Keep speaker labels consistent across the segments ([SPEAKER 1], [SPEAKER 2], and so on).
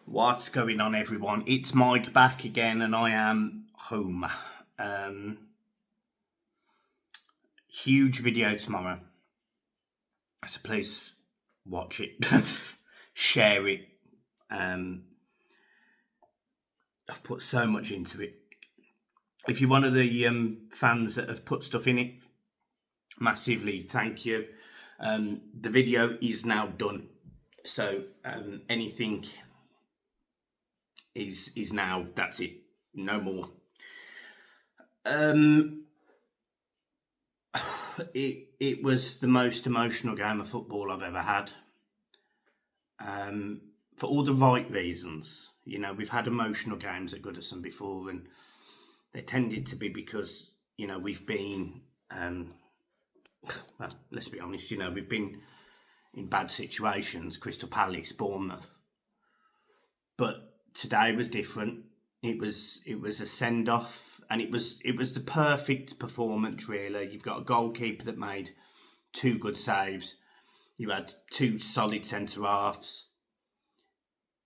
[SPEAKER 1] What's going on, everyone? It's Mike back again, and I am home. Huge video tomorrow. So please watch it, share it. I've put so much into it. If you're one of the fans that have put stuff in it, massively thank you. The video is now done, so anything is now, that's it, no more. It was the most emotional game of football I've ever had, for all the right reasons. You know, we've had emotional games at Goodison before, and they tended to be because, you know, we've been well, let's be honest, you know, we've been in bad situations, Crystal Palace, Bournemouth. But today was different. It was a send-off, and it was the perfect performance, really. You've got a goalkeeper that made 2 good saves. You had 2 solid centre-halves.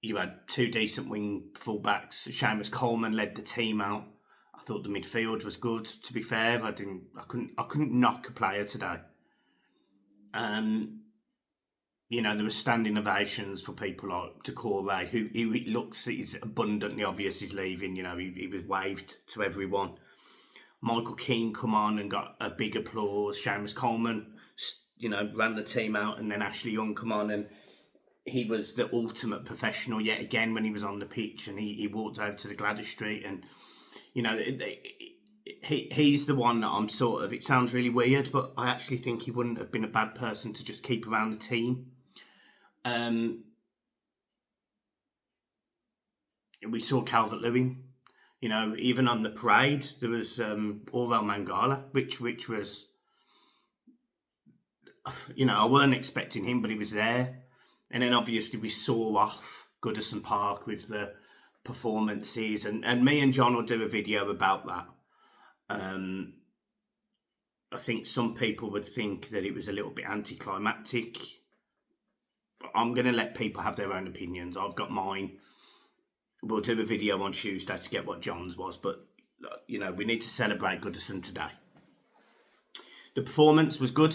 [SPEAKER 1] You had 2 decent wing full-backs. Seamus Coleman led the team out. I thought the midfield was good, to be fair. I couldn't knock a player today. You know, there were standing ovations for people like Decore, who it looks, it's abundantly obvious he's leaving. You know, he was waved to everyone. Michael Keane come on and got a big applause. Seamus Coleman, you know, ran the team out, and then Ashley Young come on, and he was the ultimate professional yet again when he was on the pitch, and he walked over to the Gladys Street, and, you know, he's the one that I'm sort of, it sounds really weird, but I actually think he wouldn't have been a bad person to just keep around the team. We saw Calvert-Lewin, you know, even on the parade there was Orval Mangala, which was, you know, I weren't expecting him, but he was there. And then obviously we saw off Goodison Park with the performances, and me and John will do a video about that. I think some people would think that it was a little bit anticlimactic. I'm going to let people have their own opinions. I've got mine. We'll do a video on Tuesday to get what John's was, but, you know, we need to celebrate Goodison today. The performance was good.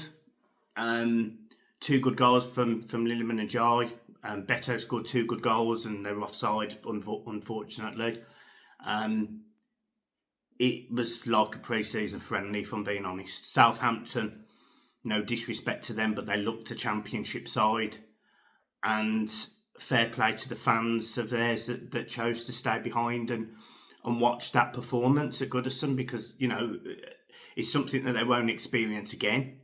[SPEAKER 1] 2 good goals from Lilliman and Jai. Beto scored 2 good goals, and they were offside, unfortunately. It was like a pre-season friendly, if I'm being honest. Southampton, no disrespect to them, but they looked a championship side. And fair play to the fans of theirs that chose to stay behind and watch that performance at Goodison, because, you know, it's something that they won't experience again.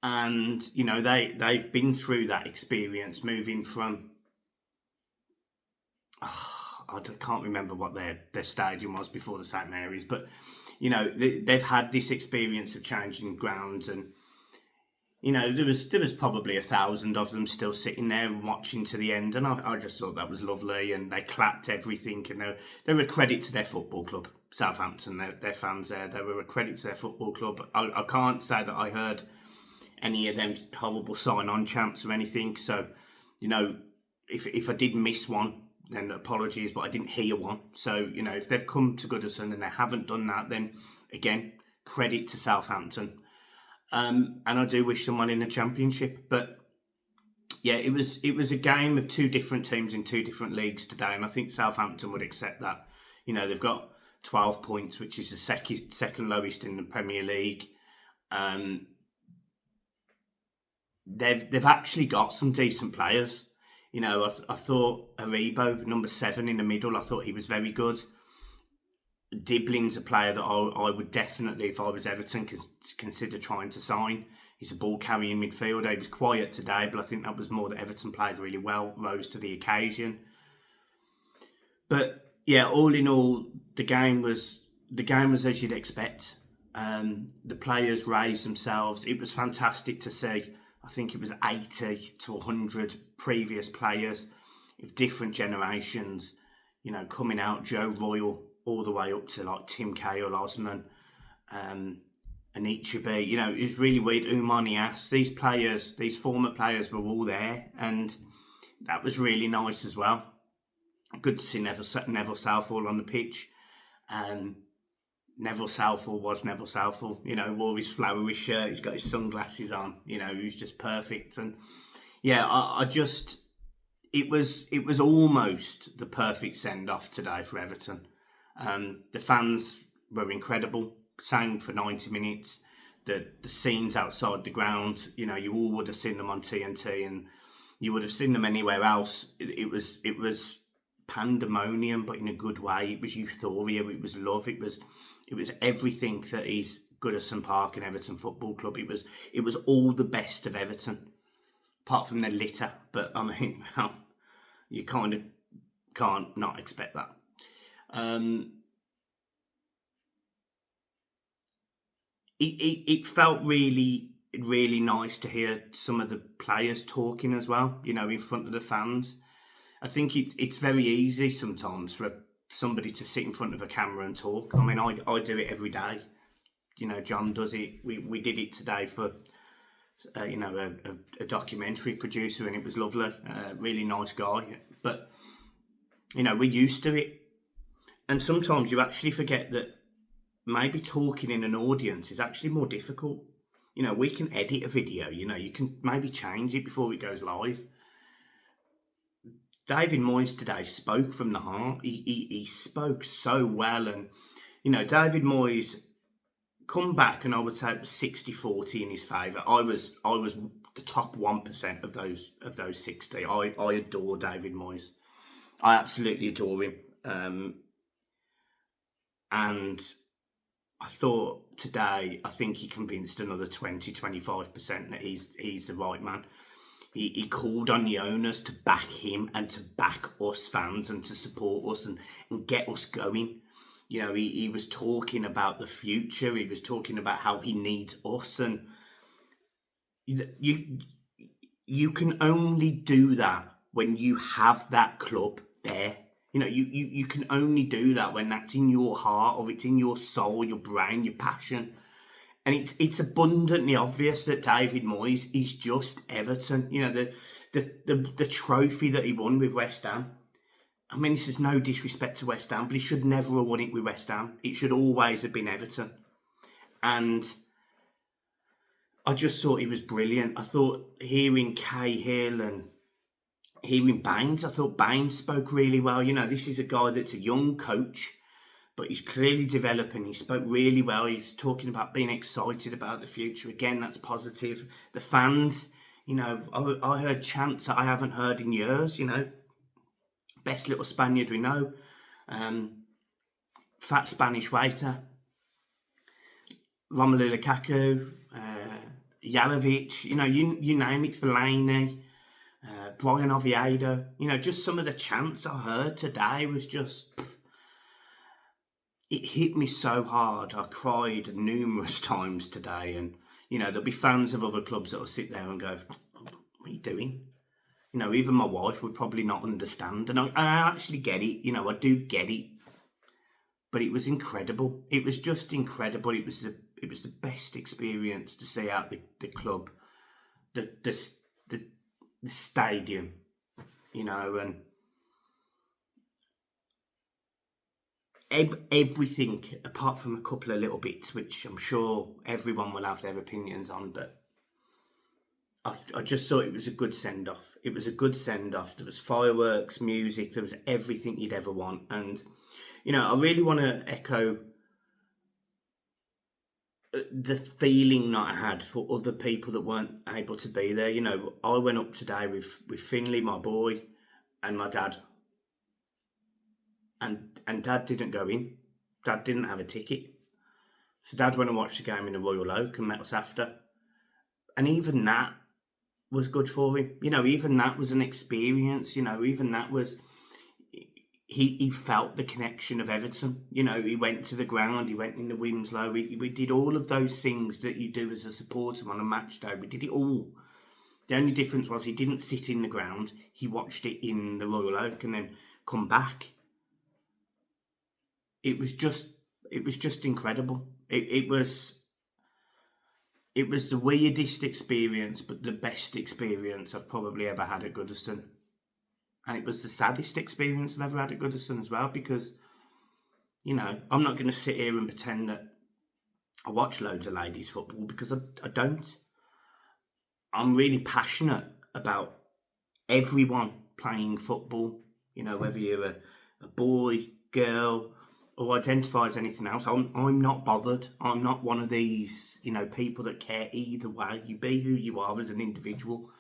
[SPEAKER 1] And, you know, they've been through that experience, moving from, I can't remember what their stadium was before the St Mary's, but, you know, they've had this experience of changing grounds, and, you know, there was probably 1,000 of them still sitting there and watching to the end, and I just thought that was lovely, and they clapped everything, and they were a credit to their football club, Southampton, their fans there. They were a credit to their football club. I can't say that I heard any of them horrible sign-on chants or anything, so, you know, if I did miss one, then apologies, but I didn't hear one. So, you know, if they've come to Goodison and they haven't done that, then, again, credit to Southampton. And I do wish someone in the Championship, but yeah, it was a game of 2 different teams in 2 different leagues today, and I think Southampton would accept that. You know, they've got 12 points, which is the second lowest in the Premier League. They've actually got some decent players. You know, I thought Aribo, number 7 in the middle, I thought he was very good. Dibling's a player that I would definitely, if I was Everton, consider trying to sign. He's a ball-carrying midfielder. He was quiet today, but I think that was more that Everton played really well, rose to the occasion. But yeah, all in all, the game was as you'd expect. The players raised themselves. It was fantastic to see. I think it was 80 to 100 previous players of different generations, you know, coming out. Joe Royal all the way up to like Tim Cahill, Osman, Anichebe. You know, it was really weird. Umanias, these players, these former players were all there, and that was really nice as well. Good to see Neville Southall on the pitch. Neville Southall was Neville Southall. Wore his flowery shirt. He's got his sunglasses on. He was just perfect. And yeah, I just it was almost the perfect send off today for Everton. The fans were incredible. Sang for 90 minutes. The scenes outside the ground. You all would have seen them on TNT, and you would have seen them anywhere else. It was pandemonium, but in a good way. It was euphoria. It was love. It was everything that is Goodison Park and Everton Football Club. It was all the best of Everton, apart from the litter. But I mean, well, you kind of can't not expect that. It felt really, really nice to hear some of the players talking as well, in front of the fans. I think it's very easy sometimes for somebody to sit in front of a camera and talk. I mean, I do it every day. John does it. We did it today for, a documentary producer, and it was lovely. Really nice guy. But, we're used to it. And sometimes you actually forget that maybe talking in an audience is actually more difficult. We can edit a video, you can maybe change it before it goes live. David Moyes today spoke from the heart. He spoke so well. And, David Moyes come back, and I would say it was 60-40 in his favour. I was the top 1% of those 60. I adore David Moyes. I absolutely adore him. And I thought today, I think he convinced another 20-25% that he's the right man. He called on the owners to back him and to back us fans and to support us and get us going. He was talking about the future. He was talking about how he needs us. And you can only do that when you have that club there. You can only do that when that's in your heart, or it's in your soul, your brain, your passion. And it's abundantly obvious that David Moyes is just Everton. The trophy that he won with West Ham. I mean, this is no disrespect to West Ham, but he should never have won it with West Ham. It should always have been Everton. And I just thought he was brilliant. I thought hearing Cahill and hearing Baines, I thought Baines spoke really well. This is a guy that's a young coach, but he's clearly developing. He spoke really well. He's talking about being excited about the future. Again, that's positive. The fans, I heard chants that I haven't heard in years, Best little Spaniard we know. Fat Spanish waiter. Romelu Lukaku. Jalovic. You name it, Fellaini. Brian Oviedo. Just some of the chants I heard today was just... It hit me so hard. I cried numerous times today, and there'll be fans of other clubs that will sit there and go, "What are you doing?" Even my wife would probably not understand, and I actually get it. I do get it, but it was incredible. It was just incredible. It was the best experience to see out the club, the stadium, and everything, apart from a couple of little bits, which I'm sure everyone will have their opinions on, but I just thought it was a good send-off. It was a good send-off. There was fireworks, music, there was everything you'd ever want. And, I really want to echo the feeling that I had for other people that weren't able to be there. I went up today with Finley, my boy, and my dad. And Dad didn't go in. Dad didn't have a ticket. So Dad went and watched the game in the Royal Oak and met us after. And even that was good for him. Even that was an experience. Even that was... He felt the connection of Everton. He went to the ground, he went in the Winslow. We did all of those things that you do as a supporter on a match day. We did it all. The only difference was he didn't sit in the ground. He watched it in the Royal Oak and then come back. It was just incredible. It was the weirdest experience, but the best experience I've probably ever had at Goodison. And it was the saddest experience I've ever had at Goodison as well, because, you know, I'm not going to sit here and pretend that I watch loads of ladies football, because I don't. I'm really passionate about everyone playing football, you know, whether you're a boy, girl, or identify as anything else. I'm not bothered. I'm not one of these, you know, people that care either way. You be who you are as an individual.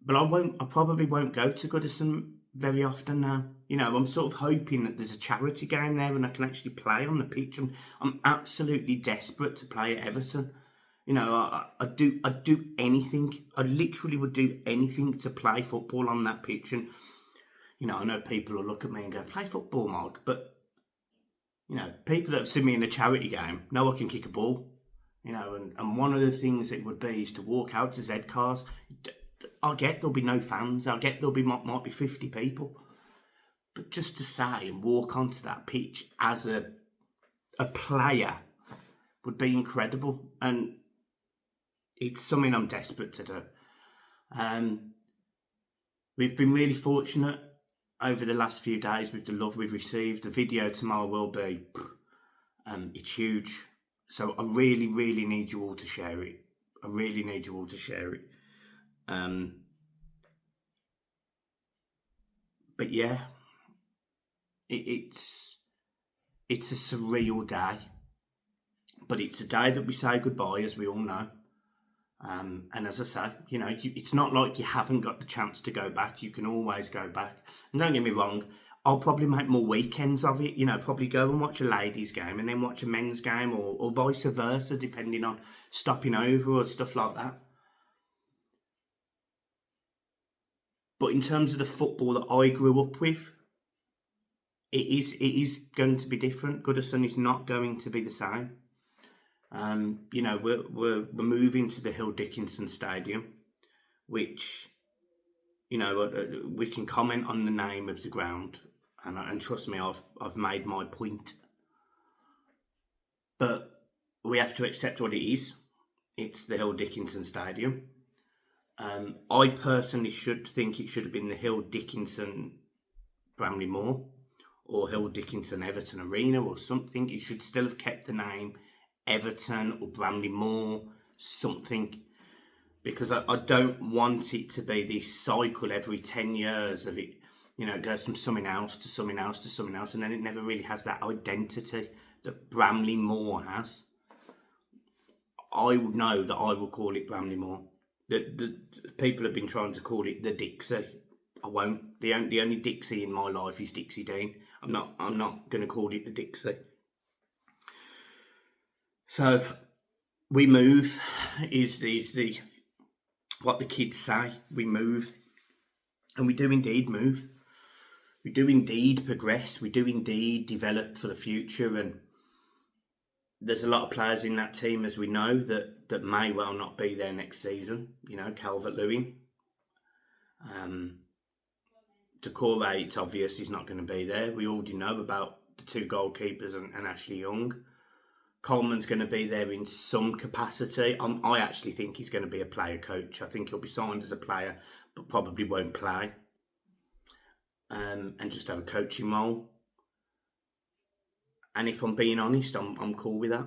[SPEAKER 1] But I probably won't go to Goodison very often now. You know, I'm sort of hoping that there's a charity game there and I can actually play on the pitch. I'm absolutely desperate to play at Everton. You know, I'd do anything. I literally would do anything to play football on that pitch. And, you know, I know people will look at me and go, play football, Mark. But, you know, people that have seen me in a charity game know I can kick a ball. You know, and one of the things it would be is to walk out to Z cars. I get there'll be no fans. I get there'll be might be 50 people. But just to say and walk onto that pitch as a player would be incredible. And it's something I'm desperate to do. We've been really fortunate over the last few days with the love we've received. The video tomorrow will be, it's huge. So I really, really need you all to share it. I really need you all to share it. But yeah, it's a surreal day. But it's a day that we say goodbye, as we all know. And as I say, you know, it's not like you haven't got the chance to go back. You can always go back. And don't get me wrong, I'll probably make more weekends of it. You know, probably go and watch a ladies' game and then watch a men's game, or vice versa, depending on stopping over or stuff like that. But in terms of the football that I grew up with, it is going to be different. Goodison is not going to be the same. You know, we're moving to the Hill Dickinson Stadium, which, you know, we can comment on the name of the ground, and trust me, I've made my point. But we have to accept what it is. It's the Hill Dickinson Stadium. I personally think it should have been the Hill Dickinson Bramley Moor, or Hill Dickinson Everton Arena, or something. It should still have kept the name Everton or Bramley Moor, something, because I don't want it to be this cycle every 10 years of it, you know, it goes from something else to something else to something else, and then it never really has that identity that Bramley Moor has. I would know that I will call it Bramley Moor. The people have been trying to call it the Dixie. I won't. The only Dixie in my life is Dixie Dean. I'm not going to call it the Dixie. So we move is the what the kids say. We move, and we do indeed move. We do indeed progress. We do indeed develop for the future, and there's a lot of players in that team, as we know, that may well not be there next season. You know, Calvert-Lewin. Decore, it's obvious he's not going to be there. We already know about the two goalkeepers and Ashley Young. Coleman's going to be there in some capacity. I actually think he's going to be a player coach. I think he'll be signed as a player, but probably won't play. And just have a coaching role. And if I'm being honest, I'm cool with that.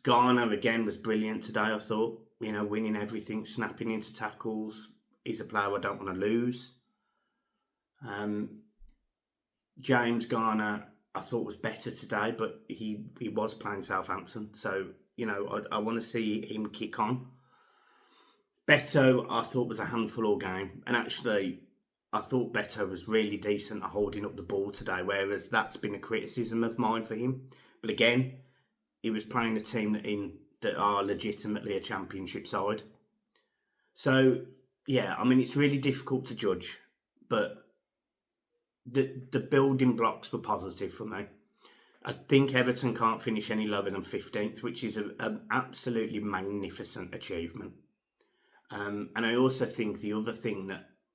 [SPEAKER 1] Garner, again, was brilliant today, I thought. You know, winning everything, snapping into tackles. He's a player I don't want to lose. James Garner, I thought was better today, but he was playing Southampton. So, you know, I want to see him kick on. Beto, I thought, was a handful all game. And actually, I thought Beto was really decent at holding up the ball today, whereas that's been a criticism of mine for him. But again, he was playing a team that are legitimately a championship side. So, yeah, I mean, it's really difficult to judge, but the building blocks were positive for me. I think Everton can't finish any lower than 15th, which is an absolutely magnificent achievement. And I also think the other thing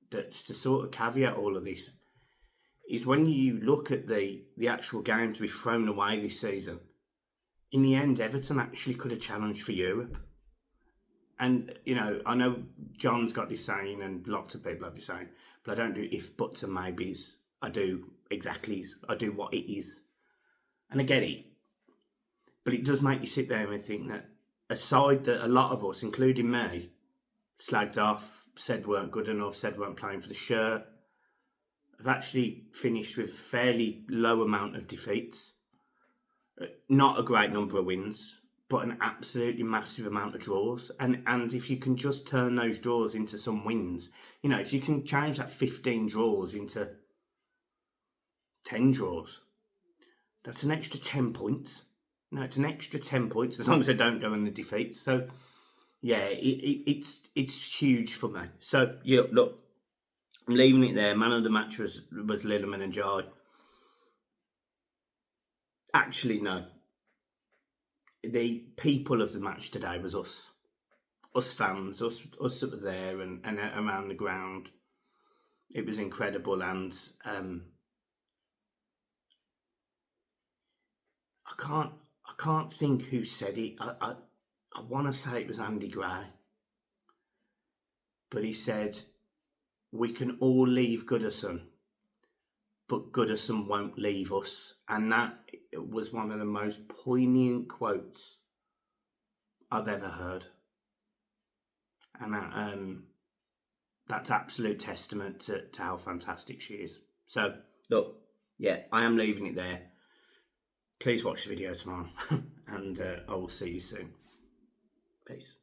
[SPEAKER 1] that's to sort of caveat all of this is when you look at the actual games we've thrown away this season, in the end, Everton actually could have challenged for Europe. And, you know, I know John's got this saying and lots of people have this saying, but I don't do if, buts and maybes. I do exactly's. I do what it is. And I get it. But it does make you sit there and think that a side that a lot of us, including me, slagged off, said weren't good enough, said weren't playing for the shirt, have actually finished with a fairly low amount of defeats. Not a great number of wins, but an absolutely massive amount of draws. And if you can just turn those draws into some wins, you know, if you can change that 15 draws into 10 draws, that's an extra 10 points. No, it's an extra 10 points as long as I don't go in the defeats. So, yeah, it's huge for me. So, yeah, look, I'm leaving it there. Man of the match was Lilliman and Jai. Actually, no. The people of the match today was us. Us fans, us that were there and around the ground. It was incredible, and I can't think who said it. I want to say it was Andy Gray. But he said, we can all leave Goodison, but Goodison won't leave us. And that was one of the most poignant quotes I've ever heard. And that's absolute testament to how fantastic she is. So, look, yeah, I am leaving it there. Please watch the video tomorrow, and I will see you soon. Peace.